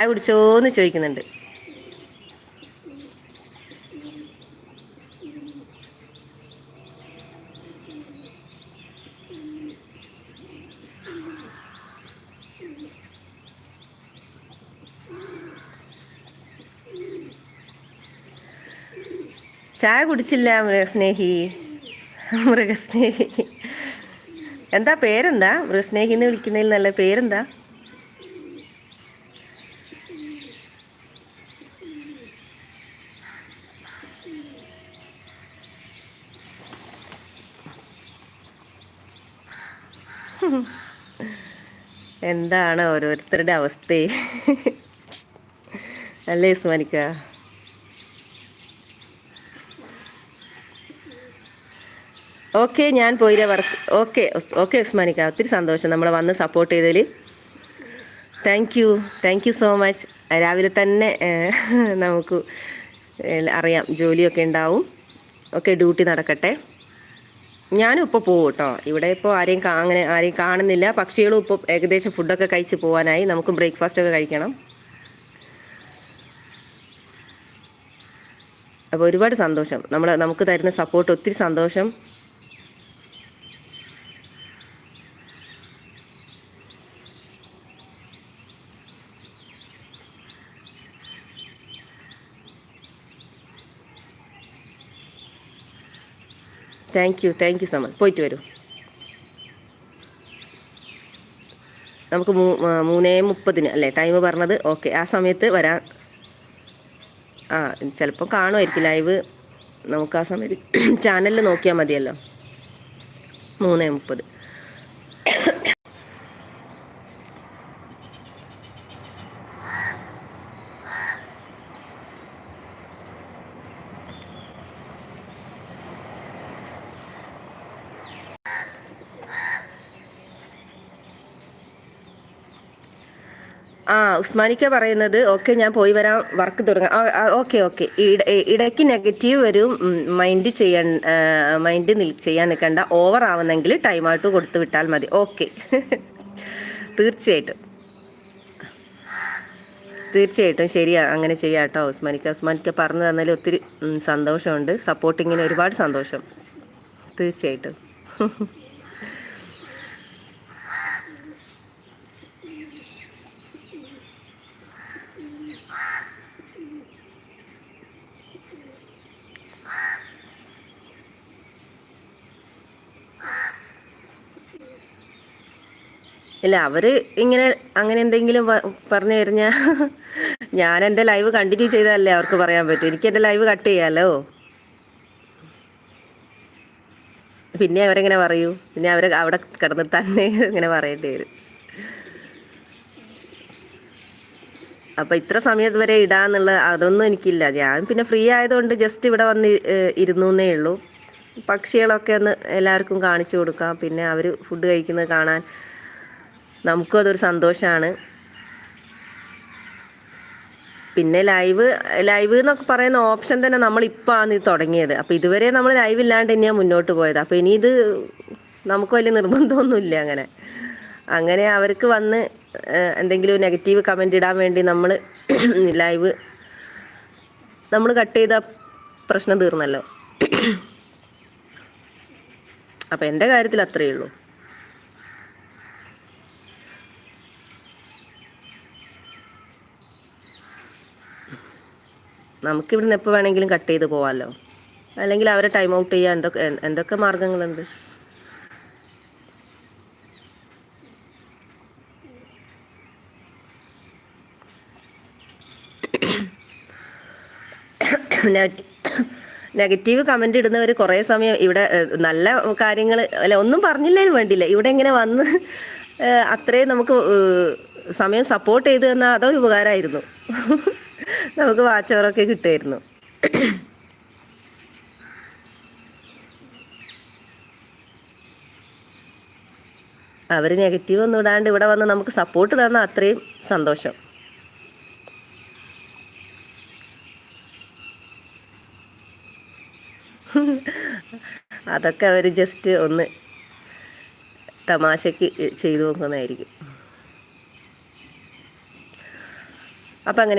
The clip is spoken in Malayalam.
കുടിച്ചോന്ന് ചോദിക്കുന്നുണ്ട്. ചായ കുടിച്ചില്ല മൃഗസ്നേഹി. എന്താ പേരെന്താ? മൃഗസ്നേഹി എന്ന് വിളിക്കുന്നതിൽ നല്ല പേരെന്താ? എന്താണ് ഓരോരുത്തരുടെ അവസ്ഥ അല്ലേ ഉസ്മാനിക്ക? ഓക്കെ, ഞാൻ പോയില്ല വർക്ക്. ഓക്കെ ഓക്കെ ഉസ്മാനിക്ക, ഒത്തിരി സന്തോഷം നമ്മളെ വന്ന് സപ്പോർട്ട് ചെയ്തതിൽ. Thank you so much. രാവിലെ തന്നെ നമുക്ക് അറിയാം ജോലിയൊക്കെ ഉണ്ടാവും. ഓക്കെ, ഡ്യൂട്ടി നടക്കട്ടെ. ഞാനും ഇപ്പോൾ പോകും കേട്ടോ. ഇവിടെ ഇപ്പോൾ ആരെയും കാണുന്നില്ല. പക്ഷികളും ഇപ്പോൾ ഏകദേശം ഫുഡൊക്കെ കഴിച്ച് പോകാനായി. നമുക്ക് ബ്രേക്ക്ഫാസ്റ്റൊക്കെ കഴിക്കണം. അപ്പോൾ ഒരുപാട് സന്തോഷം, നമുക്ക് തരുന്ന സപ്പോർട്ട് ഒത്തിരി സന്തോഷം. Thank you so much. പോയിട്ട് വരൂ. നമുക്ക് 3:30 അല്ലേ ടൈം പറഞ്ഞത്? ഓക്കെ, ആ സമയത്ത് വരാൻ. ചിലപ്പോൾ കാണുമായിരിക്കും ലൈവ്. നമുക്ക് ആ സമയത്ത് ചാനലിൽ നോക്കിയാൽ മതിയല്ലോ. 3:30. ഉസ്മാനിക്ക പറയുന്നത് ഓക്കെ ഞാൻ പോയി വരാം, വർക്ക് തുടങ്ങാം. ഓക്കെ. ഇടയ്ക്ക് നെഗറ്റീവ് വരും. മൈൻഡ് ചെയ്യാൻ നിൽക്കണ്ട. ഓവർ ആവുന്നെങ്കിൽ ടൈം ഔട്ട് കൊടുത്തു വിട്ടാൽ മതി. ഓക്കെ തീർച്ചയായിട്ടും ശരിയാ, അങ്ങനെ ചെയ്യാം കേട്ടോ ഉസ്മാനിക്ക പറഞ്ഞു തന്നതിൽ ഒത്തിരി സന്തോഷമുണ്ട്. സപ്പോർട്ടിങ്ങിന് ഒരുപാട് സന്തോഷം. തീർച്ചയായിട്ടും ഇല്ല, അവർ അങ്ങനെ എന്തെങ്കിലും പറഞ്ഞു കഴിഞ്ഞാൽ ഞാൻ എൻ്റെ ലൈവ് കണ്ടിന്യൂ ചെയ്താലല്ലേ അവർക്ക് പറയാൻ പറ്റും. എനിക്ക് എൻ്റെ ലൈവ് കട്ട് ചെയ്യാമല്ലോ. പിന്നെ അവരെങ്ങനെ പറയൂ? പിന്നെ അവിടെ കിടന്ന് തന്നെ ഇങ്ങനെ പറയേണ്ടി വരും. അപ്പോൾ ഇത്ര സമയത്ത് വരെ ഇടാന്നുള്ള അതൊന്നും എനിക്കില്ല. ഞാൻ പിന്നെ ഫ്രീ ആയതുകൊണ്ട് ജസ്റ്റ് ഇവിടെ വന്ന് ഇരുന്നേ ഉള്ളൂ. പക്ഷികളൊക്കെ ഒന്ന് എല്ലാവർക്കും കാണിച്ചു കൊടുക്കാം. പിന്നെ അവർ ഫുഡ് കഴിക്കുന്നത് കാണാൻ നമുക്കും അതൊരു സന്തോഷമാണ്. പിന്നെ ലൈവ് എന്നൊക്കെ പറയുന്ന ഓപ്ഷൻ തന്നെ നമ്മളിപ്പോൾ ആണ് തുടങ്ങിയത്. അപ്പോൾ ഇതുവരെ നമ്മൾ ലൈവ് ഇല്ലാണ്ട് തന്നെയാണ് മുന്നോട്ട് പോയത്. അപ്പോൾ ഇനി ഇത് നമുക്ക് വലിയ നിർബന്ധമൊന്നുമില്ല. അങ്ങനെ അവർക്ക് വന്ന് എന്തെങ്കിലും നെഗറ്റീവ് കമൻ്റ് ഇടാൻ വേണ്ടി ലൈവ് നമ്മൾ കട്ട് ചെയ്ത പ്രശ്നം തീർന്നല്ലോ. അപ്പോൾ എൻ്റെ കാര്യത്തിൽ അത്രയേ ഉള്ളൂ. നമുക്കിവിടുന്ന് എപ്പോൾ വേണമെങ്കിലും കട്ട് ചെയ്ത് പോകാമല്ലോ. അല്ലെങ്കിൽ അവരെ ടൈം ഔട്ട് ചെയ്യാൻ എന്തൊക്കെ മാർഗങ്ങളുണ്ട്. നെഗറ്റീവ് കമൻ്റ് ഇടുന്നവർ കുറേ സമയം ഇവിടെ നല്ല കാര്യങ്ങൾ അല്ല ഒന്നും പറഞ്ഞില്ലേലും വേണ്ടില്ല, ഇവിടെ ഇങ്ങനെ വന്ന് അത്രയും നമുക്ക് സമയം സപ്പോർട്ട് ചെയ്ത് തന്നാൽ അതൊരു ഉപകാരമായിരുന്നു. നമുക്ക് വാച്ച് അവറൊക്കെ കിട്ടുമായിരുന്നു. അവർ നെഗറ്റീവ് ഒന്നും ഇടാണ്ട് ഇവിടെ വന്ന് നമുക്ക് സപ്പോർട്ട് തന്നാൽ അത്രയും സന്തോഷം. അതൊക്കെ അവർ ജസ്റ്റ് ഒന്ന് തമാശയ്ക്ക് ചെയ്തു നോക്കുന്നതായിരിക്കും. അപ്പം അങ്ങനെ